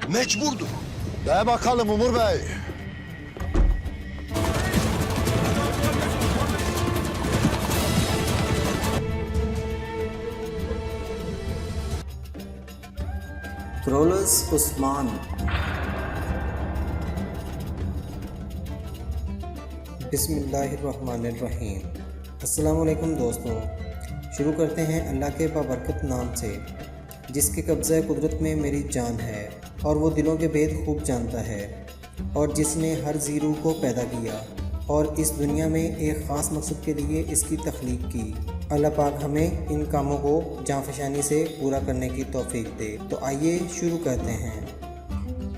Mecburdu. De bakalım Umur Bey. Trollers عثمان. بسم اللہ الرحمن الرحیم. السلام علیکم دوستوں. شروع کرتے ہیں اللہ کے بابرکت نام سے، جس کے قبضہ قدرت میں میری جان ہے اور وہ دلوں کے بھید خوب جانتا ہے، اور جس نے ہر ذی روح کو پیدا کیا اور اس دنیا میں ایک خاص مقصد کے لیے اس کی تخلیق کی. اللہ پاک ہمیں ان کاموں کو جاں فشانی سے پورا کرنے کی توفیق دے. تو آئیے شروع کرتے ہیں.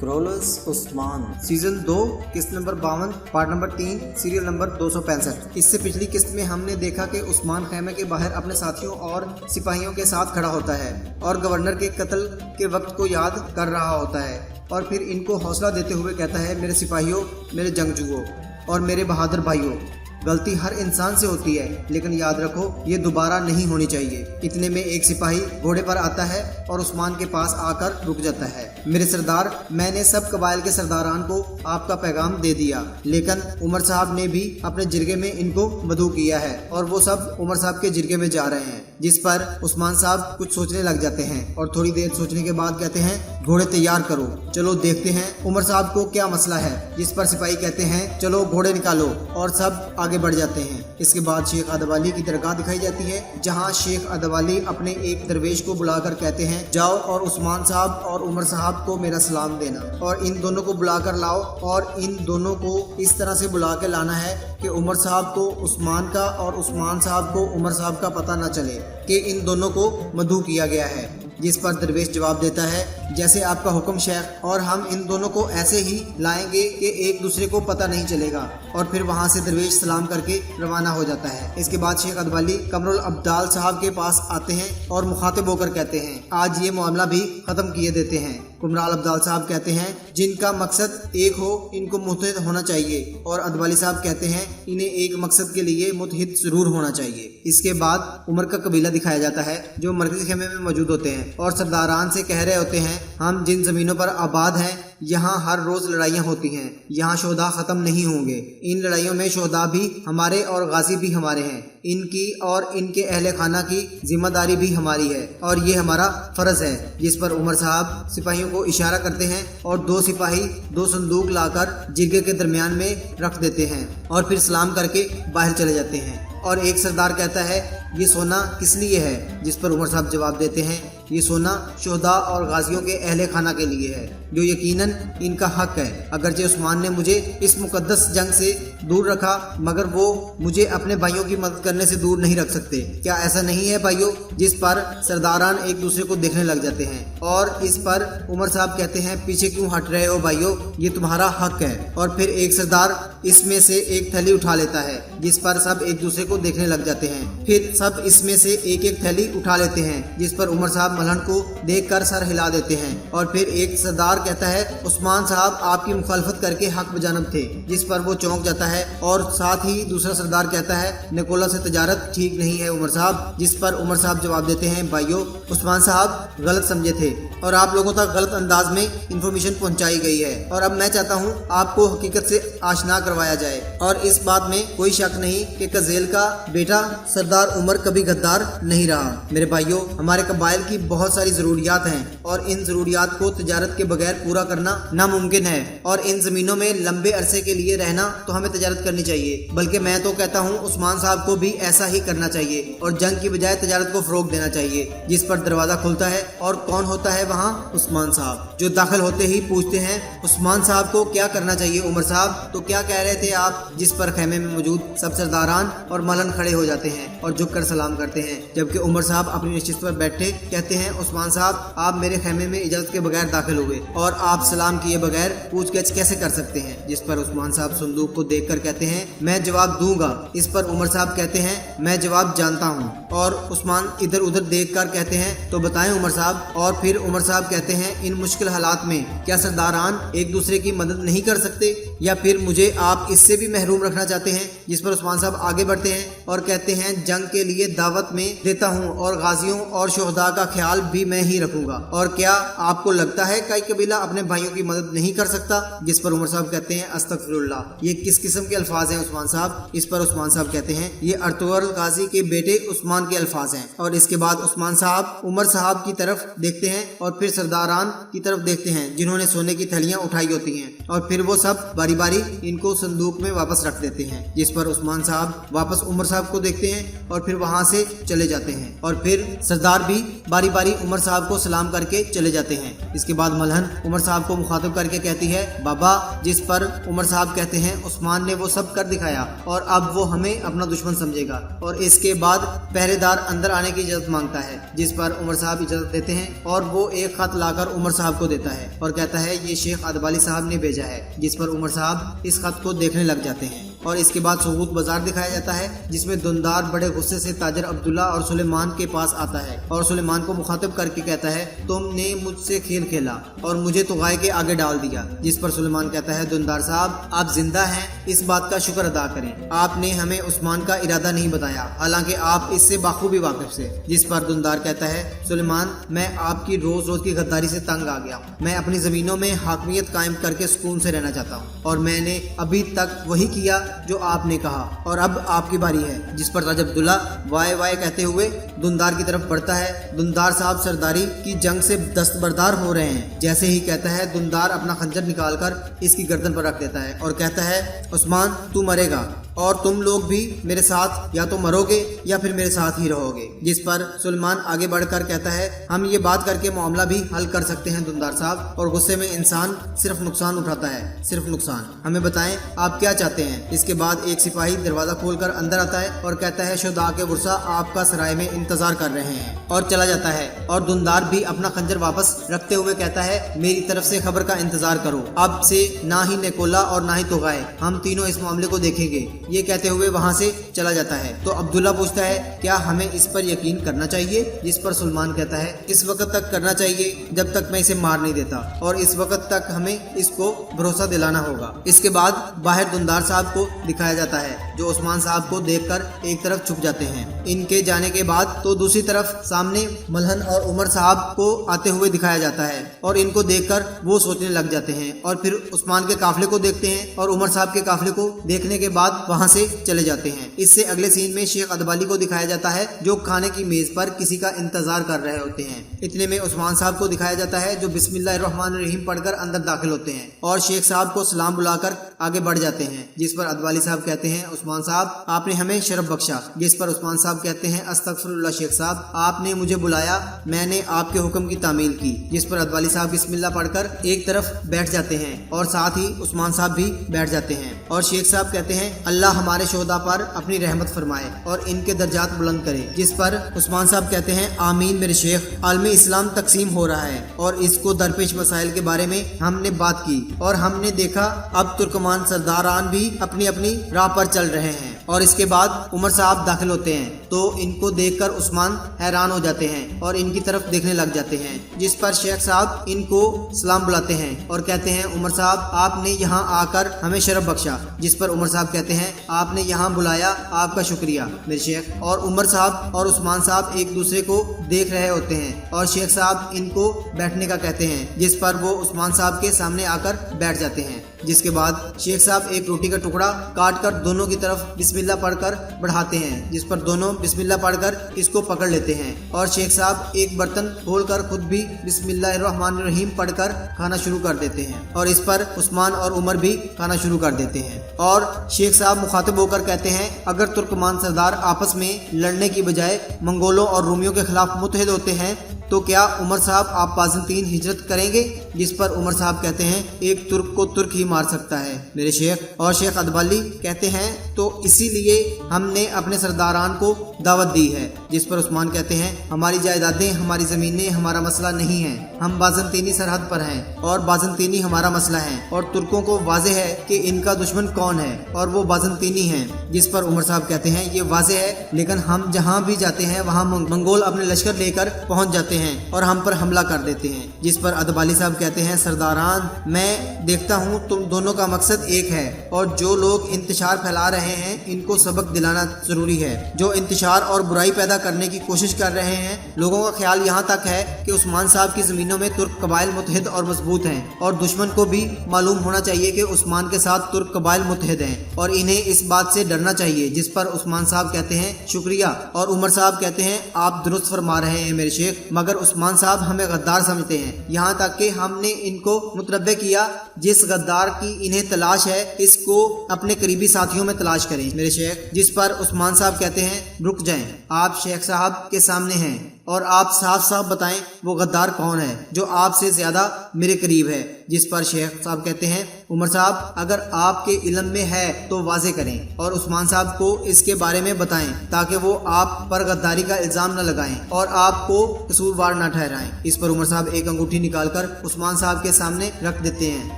کرولس عثمان سیزن 2 قسط number 52 part number 3 serial number 265. اس سے پچھلی قسط میں ہم نے دیکھا کہ عثمان خیمے کے باہر اپنے ساتھیوں اور سپاہیوں کے ساتھ کھڑا ہوتا ہے اور گورنر کے قتل کے وقت کو یاد کر رہا ہوتا ہے، اور پھر ان کو حوصلہ دیتے ہوئے کہتا ہے، میرے سپاہیوں، میرے جنگجوؤں اور میرے بہادر بھائیوں، غلطی ہر انسان سے ہوتی ہے، لیکن یاد رکھو یہ دوبارہ نہیں ہونی چاہیے. اتنے میں ایک سپاہی گھوڑے پر آتا ہے اور عثمان کے پاس آ کر رک جاتا ہے. میرے سردار، میں نے سب قبائل کے سرداران کو آپ کا پیغام دے دیا، لیکن عمر صاحب نے بھی اپنے جرگے میں ان کو مدعو کیا ہے اور وہ سب عمر صاحب کے جرگے میں جا رہے ہیں. جس پر عثمان صاحب کچھ سوچنے لگ جاتے ہیں اور تھوڑی دیر سوچنے کے بعد کہتے ہیں، گھوڑے تیار کرو، چلو دیکھتے ہیں عمر صاحب کو کیا مسئلہ ہے. جس پر سپاہی کہتے ہیں، چلو گھوڑے نکالو، اور سب آگے بڑھ جاتے ہیں. اس کے بعد شیخ ادوالی کی درگاہ دکھائی جاتی ہے، جہاں شیخ ادوالی اپنے ایک درویش کو بلا کر کہتے ہیں، جاؤ اور عثمان صاحب اور عمر صاحب کو میرا سلام دینا، اور ان دونوں کو بلا کر لاؤ، اور ان دونوں کو اس طرح سے بلا کے لانا ہے کہ عمر صاحب کو عثمان کا اور عثمان صاحب کو عمر صاحب کا پتہ نہ چلے کہ ان دونوں کو مدعو کیا گیا ہے. جس پر درویش جواب دیتا ہے، جیسے آپ کا حکم شیخ، اور ہم ان دونوں کو ایسے ہی لائیں گے کہ ایک دوسرے کو پتہ نہیں چلے گا. اور پھر وہاں سے درویش سلام کر کے روانہ ہو جاتا ہے. اس کے بعد شیخ ادوالی قمر الابدال صاحب کے پاس آتے ہیں اور مخاطب ہو کر کہتے ہیں، آج یہ معاملہ بھی ختم کیے دیتے ہیں. قمر الابدال صاحب کہتے ہیں، جن کا مقصد ایک ہو ان کو متحد ہونا چاہیے، اور ادوالی صاحب کہتے ہیں، انہیں ایک مقصد کے لیے متحد ضرور ہونا چاہیے. اس کے بعد عمر کا قبیلہ دکھایا جاتا ہے جو مرکزی خیمے میں موجود ہوتے ہیں اور سرداران سے کہہ رہے ہوتے ہیں، ہم جن زمینوں پر آباد ہیں یہاں ہر روز لڑائیاں ہوتی ہیں، یہاں شہداء ختم نہیں ہوں گے، ان لڑائیوں میں شہداء بھی ہمارے اور غازی بھی ہمارے ہیں، ان کی اور ان کے اہل خانہ کی ذمہ داری بھی ہماری ہے اور یہ ہمارا فرض ہے. جس پر عمر صاحب سپاہیوں کو اشارہ کرتے ہیں اور 2 سپاہی 2 صندوق لا کر جرگے کے درمیان میں رکھ دیتے ہیں اور پھر سلام کر کے باہر چلے جاتے ہیں. اور ایک سردار کہتا ہے، یہ سونا کس لیے ہے؟ جس پر عمر صاحب جواب دیتے ہیں، یہ سونا شہداء اور غازیوں کے اہل خانہ کے لیے ہے، جو یقیناً ان کا حق ہے. اگرچہ عثمان نے مجھے اس مقدس جنگ سے دور رکھا، مگر وہ مجھے اپنے بھائیوں کی مدد کرنے سے دور نہیں رکھ سکتے. کیا ایسا نہیں ہے بھائیوں؟ جس پر سرداران ایک دوسرے کو دیکھنے لگ جاتے ہیں. اور اس پر عمر صاحب کہتے ہیں، پیچھے کیوں ہٹ رہے ہو بھائیوں، یہ تمہارا حق ہے. اور پھر ایک سردار اس میں سے ایک تھیلی اٹھا لیتا ہے، جس پر سب ایک دوسرے کو دیکھنے لگ جاتے ہیں. پھر سب اس میں سے ایک ایک تھیلی اٹھا لیتے ہیں، جس پر عمر صاحب ملہن کو دیکھ کر سر ہلا دیتے ہیں. اور پھر ایک سردار کہتا ہے، عثمان صاحب آپ کی مخالفت کر کے حق بجانب تھے. جس پر وہ چونک جاتا ہے. اور ساتھ ہی دوسرا سردار کہتا ہے، نکولا سے تجارت ٹھیک نہیں ہے عمر صاحب. جس پر عمر صاحب جواب دیتے ہیں، بھائیو، عثمان صاحب غلط سمجھے تھے اور آپ لوگوں تک غلط انداز میں انفارمیشن پہنچائی گئی ہے، اور اب میں چاہتا ہوں آپ کو حقیقت سے آشنا کروایا جائے. اور اس بات میں کوئی شک نہیں کہ کزیل کا بیٹا سردار عمر کبھی غدار نہیں رہا. میرے بھائیو، ہمارے قبائل کی بہت ساری ضروریات ہیں اور ان ضروریات کو تجارت کے بغیر پورا کرنا ناممکن ہے، اور ان زمینوں میں لمبے عرصے کے لیے رہنا تو ہمیں تجارت کرنی چاہیے. بلکہ میں تو کہتا ہوں عثمان صاحب کو بھی ایسا ہی کرنا چاہیے اور جنگ کی بجائے تجارت کو فروغ دینا چاہیے. جس پر دروازہ کھلتا ہے اور کون ہوتا ہے وہاں؟ عثمان صاحب، جو داخل ہوتے ہی پوچھتے ہیں، عثمان صاحب کو کیا کرنا چاہیے عمر صاحب؟ تو کیا کہہ رہے تھے آپ؟ جس پر خیمے میں موجود سب سرداران اور ملن کھڑے ہو جاتے ہیں اور جھک کر سلام کرتے ہیں، جبکہ عمر صاحب اپنی نشست پر بیٹھے کہتے ہیں، عثمان صاحب آپ میرے خیمے میں اجازت کے بغیر داخل ہوئے اور آپ سلام کیے بغیر پوچھ گچھ کیسے کر سکتے ہیں؟ جس پر عثمان صاحب صندوق کو دیکھ کر کہتے ہیں، میں جواب دوں گا. اس پر عمر صاحب کہتے ہیں، میں جواب جانتا ہوں. اور عثمان ادھر ادھر دیکھ کر کہتے ہیں، تو بتائیں عمر صاحب. اور پھر عمر صاحب کہتے ہیں، ان مشکل حالات میں کیا سرداران ایک دوسرے کی مدد نہیں کر سکتے؟ या फिर मुझे आप इससे भी महरूम रखना चाहते हैं। जिस पर उस्मान साहब आगे बढ़ते हैं और कहते हैं जंग के लिए दावत में देता हूँ और गाजियों और शोहदा का ख्याल भी मैं ही रखूंगा, और क्या आपको लगता है कोई कबीला अपने भाइयों की मदद नहीं कर सकता? जिस पर उमर साहब कहते हैं अस्तगफिरुल्लाह, ये किस किस्म के अल्फाज हैं उस्मान साहब? इस पर उस्मान साहब कहते हैं ये अर्तुगरुल गाजी के बेटे उस्मान के अल्फाज हैं। और इसके बाद उस्मान साहब उमर साहब की तरफ देखते हैं और फिर सरदारान की तरफ देखते हैं जिन्होंने सोने की थैलियां उठाई होती हैं, और फिर वो सब बारी बारी इनको संदूक में वापस रख देते हैं। जिस पर उस्मान साहब वापस उमर साहब को देखते हैं और फिर वहां से चले जाते हैं, और फिर सरदार भी बारी बारी उमर साहब को सलाम करके चले जाते हैं। इसके बाद मलहन उमर साहब को मुखातिब करके कहती है बाबा। जिस पर उमर साहब कहते हैं उस्मान ने वो सब कर दिखाया और अब वो हमें अपना दुश्मन समझेगा। और इसके बाद पहरेदार अंदर आने की इजाजत मांगता है, जिस पर उमर साहब इजाजत देते हैं और वो एक खत लाकर उमर साहब को देता है और कहता है ये शेख अदबाली साहब ने भेजा है। जिस पर उमर साहब इस खत को देखने लग जाते हैं। और इसके बाद सबूत बाजार दिखाया जाता है जिसमें दुनदार बड़े गुस्से से ताजर अब्दुल्ला और सुलेमान के पास आता है और सुलेमान को मुखातिब करके कहता है तुमने मुझसे खेल खेला और मुझे तो गाय के आगे डाल दिया। जिस पर सुलेमान कहता है दुनदार साहब आप जिंदा हैं, इस बात का शुक्र अदा करें, आपने हमें उस्मान का इरादा नहीं बताया, हालांकि आप इससे बाखूबी वाकिफ से। जिस पर दुनदार कहता है सुलेमान मैं आपकी रोज रोज की गद्दारी से तंग आ गया, मैं अपनी जमीनों में हाकमियत कायम करके सुकून से रहना चाहता हूँ और मैंने अभी तक वही किया जो आपने कहा और अब आपकी बारी है। जिस पर ताज अब्दुल्ला वाय वाय कहते हुए दुनदार की तरफ बढ़ता है। दुनदार साहब सरदारी की जंग से दस्तबरदार हो रहे हैं। जैसे ही कहता है दुनदार अपना खंजर निकालकर इसकी गर्दन पर रख देता है और कहता है उस्मान तू मरेगा और तुम लोग भी मेरे साथ या तो मरोगे या फिर मेरे साथ ही रहोगे। जिस पर सुलेमान आगे बढ़कर कहता है हम ये बात करके मामला भी हल कर सकते हैं दुनदार साहब, और गुस्से में इंसान सिर्फ नुकसान उठाता है, सिर्फ नुकसान। हमें बताएं आप क्या चाहते हैं। इसके बाद एक सिपाही दरवाजा खोलकर अंदर आता है और कहता है शुहदा के वर्सा आपका सराय में इंतजार कर रहे हैं, और चला जाता है। और दुनदार भी अपना खंजर वापस रखते हुए कहता है मेरी तरफ से खबर का इंतजार करो, अब से ना ही नेकोला और ना ही तोगाए, हम तीनों इस मामले को देखेंगे। ये कहते हुए वहां से चला जाता है। तो अब्दुल्ला पूछता है क्या हमें इस पर यकीन करना चाहिए? जिस पर सुलेमान कहता है इस वक्त तक करना चाहिए जब तक मैं इसे मार नहीं देता, और इस वक्त तक हमें इसको भरोसा दिलाना होगा। इसके बाद बाहर दुनदार साहब को दिखाया जाता है जो उस्मान साहब को देखकर एक तरफ छुप जाते हैं। इनके जाने के बाद तो दूसरी तरफ सामने मलहन और उमर साहब को आते हुए दिखाया जाता है और इनको देखकर वो सोचने लग जाते हैं और फिर उस्मान के काफिले को देखते हैं और उमर साहब के काफिले को देखने के बाद वहां से चले जाते हैं। इससे अगले सीन में शेख अदबाली को दिखाया जाता है जो खाने की मेज पर किसी का इंतजार कर रहे होते हैं। इतने में उस्मान साहब को दिखाया जाता है जो बिस्मिल्लाहिर्रहमानिर्रहीम पढ़कर अंदर दाखिल होते हैं और शेख साहब को सलाम बुलाकर आगे बढ़ जाते हैं। जिस पर अदबाली साहब कहते हैं उस्मान साहब आपने हमें शरफ बख्शा। जिस पर उस्मान साहब कहते हैं अस्तगफिरुल्लाह शेख साहब आपने मुझे बुलाया, मैंने आपके हुक्म की तामील की। जिस पर अदबाली साहब बिस्मिल्लाह पढ़कर एक तरफ बैठ जाते हैं और साथ ही उस्मान साहब भी बैठ जाते हैं और शेख साहब कहते हैं अल्लाह हमारे शोहदा पर अपनी रहमत फरमाए और इनके दर्जात बुलंद करे। जिस पर उस्मान साहब कहते हैं आमीन मेरे शेख, आलमी इस्लाम तकसीम हो रहा है और इसको दरपेश मसाइल के बारे में हमने बात की और हमने देखा अब तुर्कमान सरदारान भी अपनी अपनी राह पर चल रहे हैं। और इसके बाद उमर साहब दाखिल होते हैं तो इनको देखकर उस्मान हैरान हो जाते हैं और इनकी तरफ देखने लग जाते हैं। जिस पर शेख साहब इनको सलाम बुलाते हैं और कहते हैं उमर साहब आपने यहाँ आकर हमें शरफ बख्शा। जिस पर उमर साहब कहते हैं आपने यहाँ बुलाया, आपका शुक्रिया मेरे शेख। और उमर साहब और उस्मान साहब एक दूसरे को देख रहे होते हैं और शेख साहब इनको बैठने का कहते हैं। जिस पर वो उस्मान साहब के सामने आकर बैठ जाते हैं। जिसके बाद शेख साहब एक रोटी का टुकड़ा काट कर दोनों की तरफ बिस्मिल्लाह पढ़कर बढ़ाते हैं। जिस पर दोनों बिस्मिल्लाह पढ़कर इसको पकड़ लेते हैं और शेख साहब एक बर्तन खोलकर खुद भी बिस्मिल्लाहिर्रहमानिर्रहीम पढ़कर खाना शुरू कर देते हैं और इस पर उस्मान और उमर भी खाना शुरू कर देते हैं। और शेख साहब मुखातिब होकर कहते हैं अगर तुर्कमान सरदार आपस में लड़ने की बजाय मंगोलों और रूमियों के खिलाफ मुत्तहिद होते हैं तो क्या उमर साहब आप बाज़ंतीन हिजरत करेंगे? जिस पर उमर साहब कहते हैं एक तुर्क को तुर्क ही मार सकता है मेरे शेख। और शेख अदबाली कहते हैं तो इसीलिए हमने अपने सरदारान को दावत दी है। जिस पर उस्मान कहते हैं हमारी जायदादें, हमारी ज़मीनें हमारा मसला नहीं है, हम बाज़ंतीनी सरहद पर हैं और बाज़ंतीनी हमारा मसला है और तुर्कों को वाज़ेह है कि इनका दुश्मन कौन है और वो बाज़ंतीनी हैं। जिस पर उमर साहब कहते हैं ये वाज़ेह है, लेकिन हम जहाँ भी जाते हैं वहाँ मंगोल अपने लश्कर लेकर पहुँच जाते हैं और हम पर हमला कर देते हैं। जिस पर अदबाली साहब कहते हैं, सरदारान मैं देखता हूँ तुम दोनों का मकसद एक है और जो लोग इंतशार फैला रहे हैं इनको सबक दिलाना जरूरी है। जो इंतशार और बुराई पैदा करने की कोशिश कर रहे हैं, लोगों का ख्याल यहाँ तक है कि उस्मान साहब की ज़मीनों में तुर्क कबाइल मुतहद और मजबूत हैं और दुश्मन को भी मालूम होना चाहिए कि उस्मान के साथ तुर्क कबाइल मुतहद हैं और इन्हें इस बात से डरना चाहिए। जिस पर उस्मान साहब कहते हैं शुक्रिया, और उमर साहब कहते हैं आप दुरुस्त फरमा रहे हैं मेरे शेख, मगर उस्मान साहब हमें गद्दार समझते हैं, यहाँ तक कि हमने इनको मुतनब्बे किया जिस गद्दार की इन्हें तलाश है इसको अपने करीबी साथियों में तलाश करें मेरे शेख। जिस पर उस्मान साहब कहते हैं रुक जाएं, आप शेख साहब के सामने हैं और आप साफ साफ बताएं वो गद्दार कौन है जो आपसे ज्यादा मेरे करीब है। जिस पर शेख साहब कहते हैं उमर साहब अगर आपके इल्म में है तो वाजे करें और उस्मान साहब को इसके बारे में बताएं ताकि वो आप पर गद्दारी का इल्जाम न लगाएं और आपको कसूरवार न ठहराएं। इस पर उमर साहब एक अंगूठी निकालकर उस्मान साहब के सामने रख देते हैं।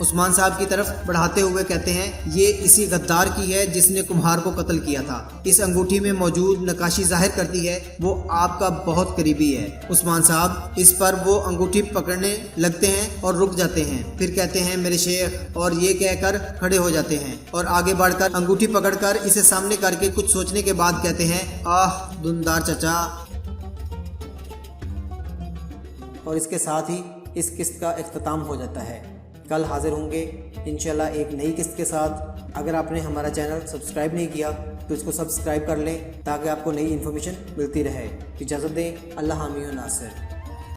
उस्मान साहब की तरफ बढ़ाते हुए कहते हैं ये इसी गद्दार की है जिसने कुम्हार को कत्ल किया था। इस अंगूठी में मौजूद नक्काशी जाहिर करती है वो आपका बहुत करीबी है। उस्मान साहब इस पर वो अंगूठी पकड़ने लगते हैं और रुक जाते हैं, फिर कहते हैं मेरे शेख, और ये कहकर खड़े हो जाते हैं और आगे बढ़कर अंगूठी पकड़कर इसे सामने करके कुछ सोचने के बाद कहते हैं आह दुमदार चचा। और इसके साथ ही इस किस्त का इख्तिताम हो जाता है। कल हाजिर होंगे इंशाल्लाह एक नई किस्त के साथ। अगर आपने हमारा चैनल सब्सक्राइब नहीं किया तो इसको सब्सक्राइब कर लें ताकि आपको नई इन्फॉर्मेशन मिलती रहे। इजाज़त दें, अल्लाह हामी व नासिर।